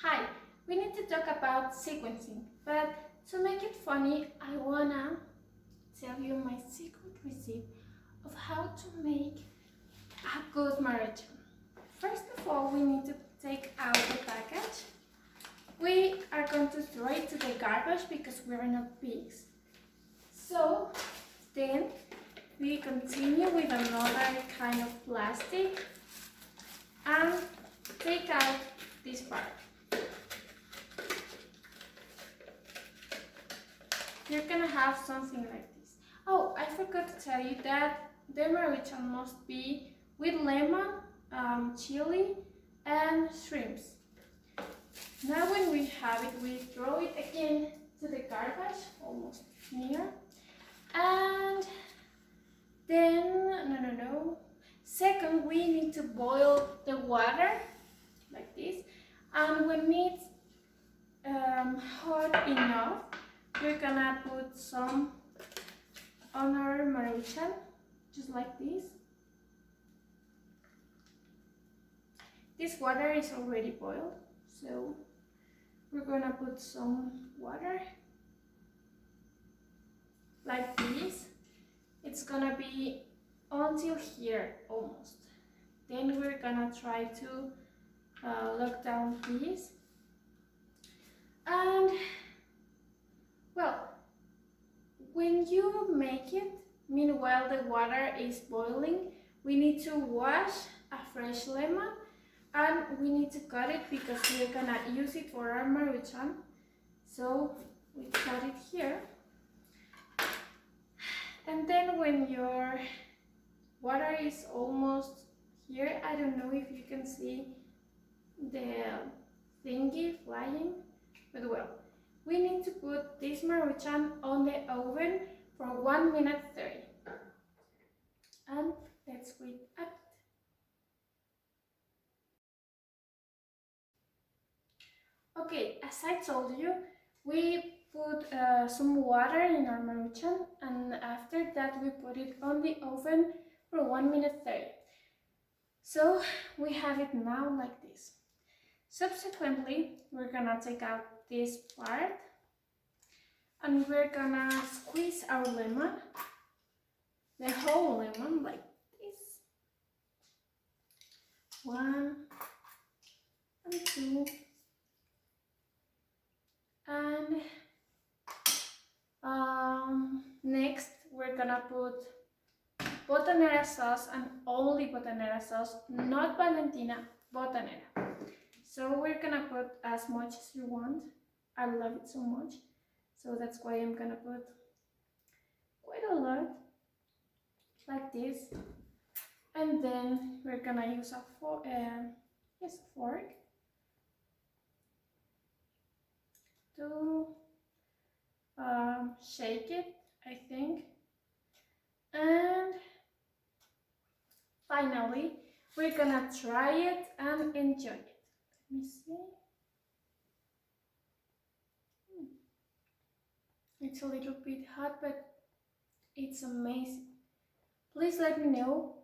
Hi, we need to talk about sequencing, but to make it funny, I wanna tell you my secret recipe of how to make a good maruchan. First of all, we need to take out the package. We are going to throw it to the garbage because we are not pigs. So then we continue with another kind of plastic and take out this part. You're gonna have something like this. Oh, I forgot to tell you that the maruchan must be with lemon, chili, and shrimps. Now when we have it, we throw it again to the garbage, almost near. And then, Second, we need to boil the water, like this. And when it's hot enough, we're gonna put some on our maruchan, just like this. This water is already boiled, so we're gonna put some water, like this. It's gonna be until here, almost. Then we're gonna try to lock down this. And, well, when you make it, meanwhile the water is boiling, we need to wash a fresh lemon and we need to cut it because we're gonna use it for our maruchan. So we cut it here. And then when your water is almost here, I don't know if you can see the thingy flying, but well, we need to put this maruchan on the oven for 1 minute 30. And let's wait a bit. Okay, as I told you, we put some water in our maruchan, and after that we put it on the oven for 1 minute 30. So we have it now like this. Subsequently, we're gonna take out this part and we're gonna squeeze our lemon, the whole lemon, like this. 1 and 2 and next we're gonna put botanera sauce, and only botanera sauce, not Valentina, botanera. So we're gonna put as much as you want. I love it so much, so that's why I'm gonna put quite a lot, like this. And then we're gonna use a fork to shake it, I think. And finally, we're gonna try it and enjoy it. Let me see. It's a little bit hot, but it's amazing. Please let me know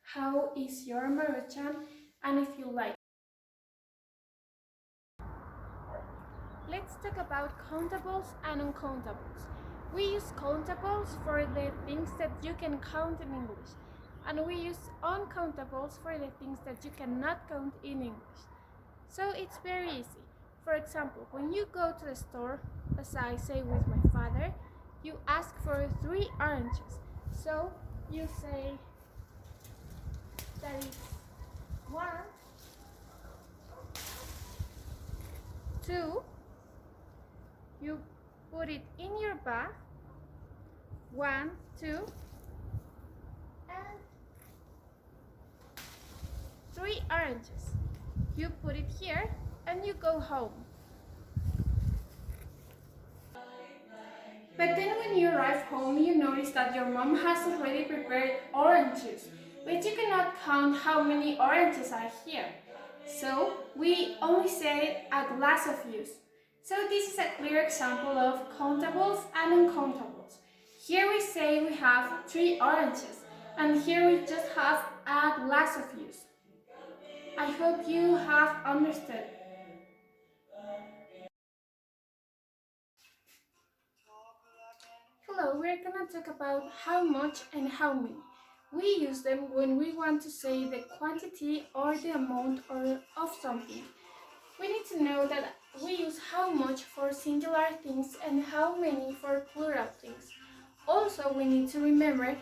how is your maruchan and if you like. Let's talk about countables and uncountables. We use countables for the things that you can count in English, and we use uncountables for the things that you cannot count in English. So it's very easy. For example, when you go to the store, as I say with my father, you ask for 3 oranges. So you say that it's 1, 2, you put it in your bag, 1, 2, and 3 oranges. You put it here and you go home. But then when you arrive home, you notice that your mom has already prepared oranges, but you cannot count how many oranges are here. So we only say a glass of juice. So this is a clear example of countables and uncountables. Here we say we have 3 oranges, and here we just have a glass of juice. I hope you have understood. Hello, we're gonna talk about how much and how many. We use them when we want to say the quantity or the amount of something. We need to know that we use how much for singular things and how many for plural things. Also, we need to remember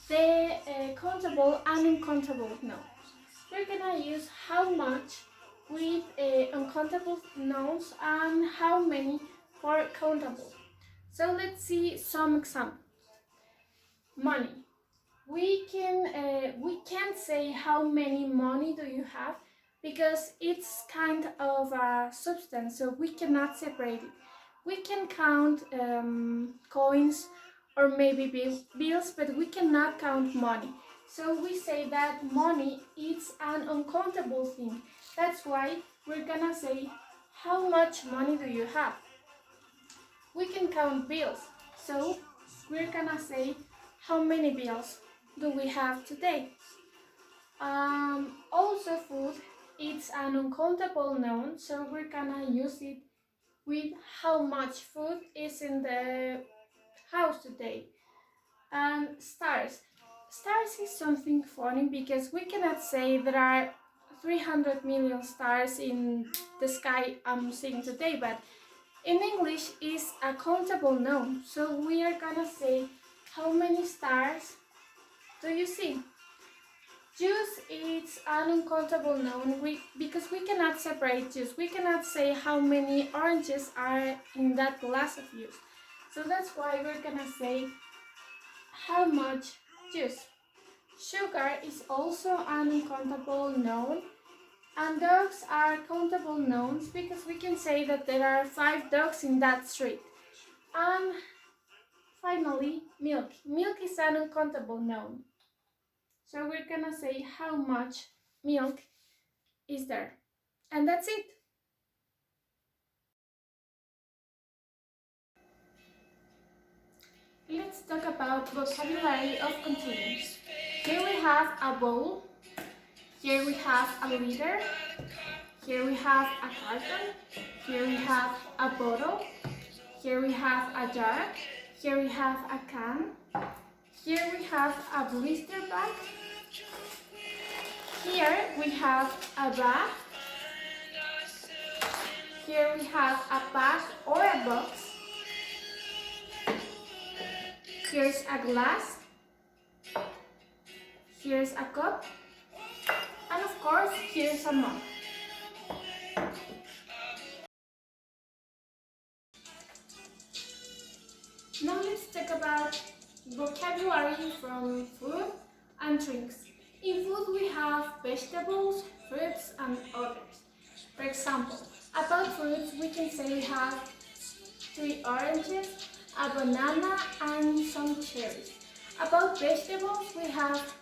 the countable and uncountable nouns. We're gonna use how much with uncountable nouns and how many for countable. So let's see some examples. Money. We can't say how many money do you have because it's kind of a substance, so we cannot separate it. We can count coins or maybe bills, but we cannot count money. So we say that money is an uncountable thing. That's why we're gonna say how much money do you have. We can count bills, so we're gonna say how many bills do we have today. Also food, it's an uncountable noun, so we're gonna use it with how much food is in the house today. And stars. Stars is something funny because we cannot say there are 300 million stars in the sky I'm seeing today, but in English is a countable noun, so we are gonna say how many stars do you see? Juice is an uncountable noun because we cannot separate juice. We cannot say how many oranges are in that glass of juice. So that's why we're gonna say how much juice. Sugar is also an uncountable noun, and dogs are countable nouns because we can say that there are 5 dogs in that street. And finally, milk. Milk is an uncountable noun. So we're gonna say how much milk is there. And that's it. Let's talk about vocabulary of continuous. Here we have a bowl. Here we have a liter. Here we have a carton. Here we have a bottle. Here we have a jar. Here we have a can. Here we have a blister bag. Here we have a bag. Here we have a bag or a box. Here's a glass. Here's a cup. And of course, here's a mug. Now let's talk about vocabulary from food and drinks. In food we have vegetables, fruits and others. For example, about fruits we can say we have 3 oranges, a banana and some cherries. About vegetables we have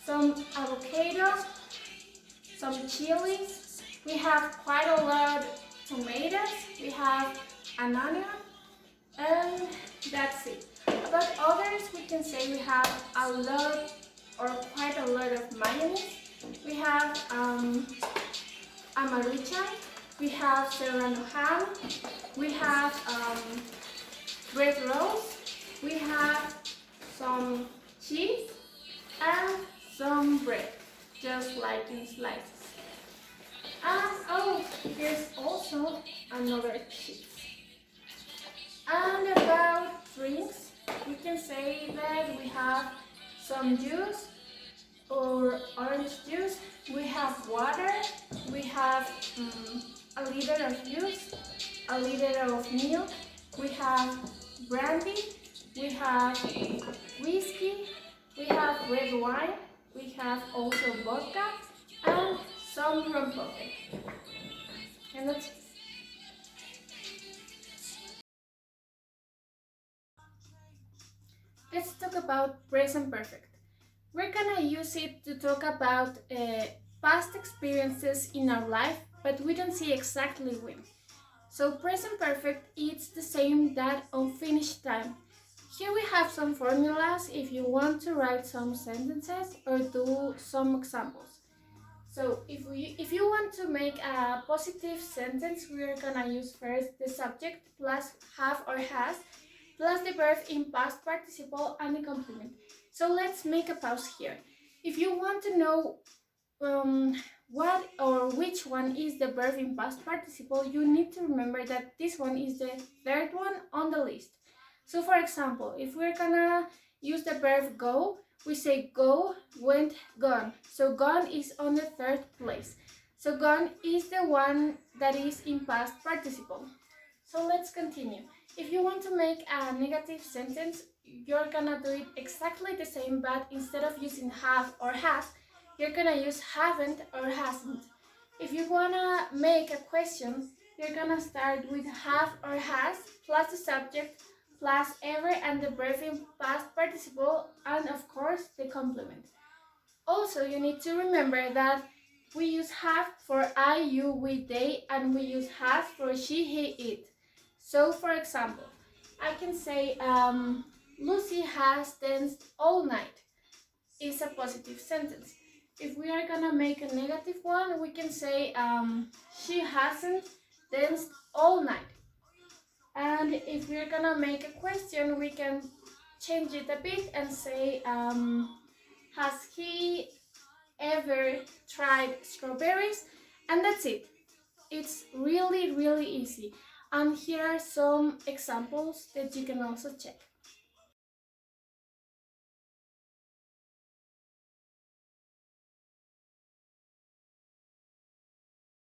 some avocados, some chilies, we have quite a lot of tomatoes, we have an onion, and that's it. About others, we can say we have a lot or quite a lot of mayonnaise. We have a maruchan, we have serrano ham, we have bread rolls, we have some cheese and some bread, just like in slices. And oh, here's also another cheese. And about drinks, we can say that we have some juice or orange juice, we have water, we have a liter of juice, a liter of milk, we have brandy, we have whiskey, we have red wine, we have also vodka and some rum pocket. And that's Let's talk about present perfect. We're gonna use it to talk about past experiences in our life, but we don't see exactly when. So present perfect is the same that unfinished time. Here we have some formulas if you want to write some sentences or do some examples. So if you want to make a positive sentence, we're gonna use first the subject plus have or has plus the verb in past participle and the complement. So let's make a pause here. If you want to know what or which one is the verb in past participle, you need to remember that this one is the third one on the list. So for example, if we're gonna use the verb go, we say go, went, gone. So gone is on the third place. So gone is the one that is in past participle. So let's continue. If you want to make a negative sentence, you're gonna do it exactly the same, but instead of using have or has, you're gonna use haven't or hasn't. If you wanna make a question, you're gonna start with have or has plus the subject plus ever and the verb in past participle and of course the complement. Also, you need to remember that we use have for I, you, we, they, and we use has for she, he, it. So for example, I can say Lucy has danced all night. It's a positive sentence. If we are gonna make a negative one, we can say she hasn't danced all night. And if we're gonna make a question, we can change it a bit and say has he ever tried strawberries? And that's it. It's really easy. And here are some examples that you can also check.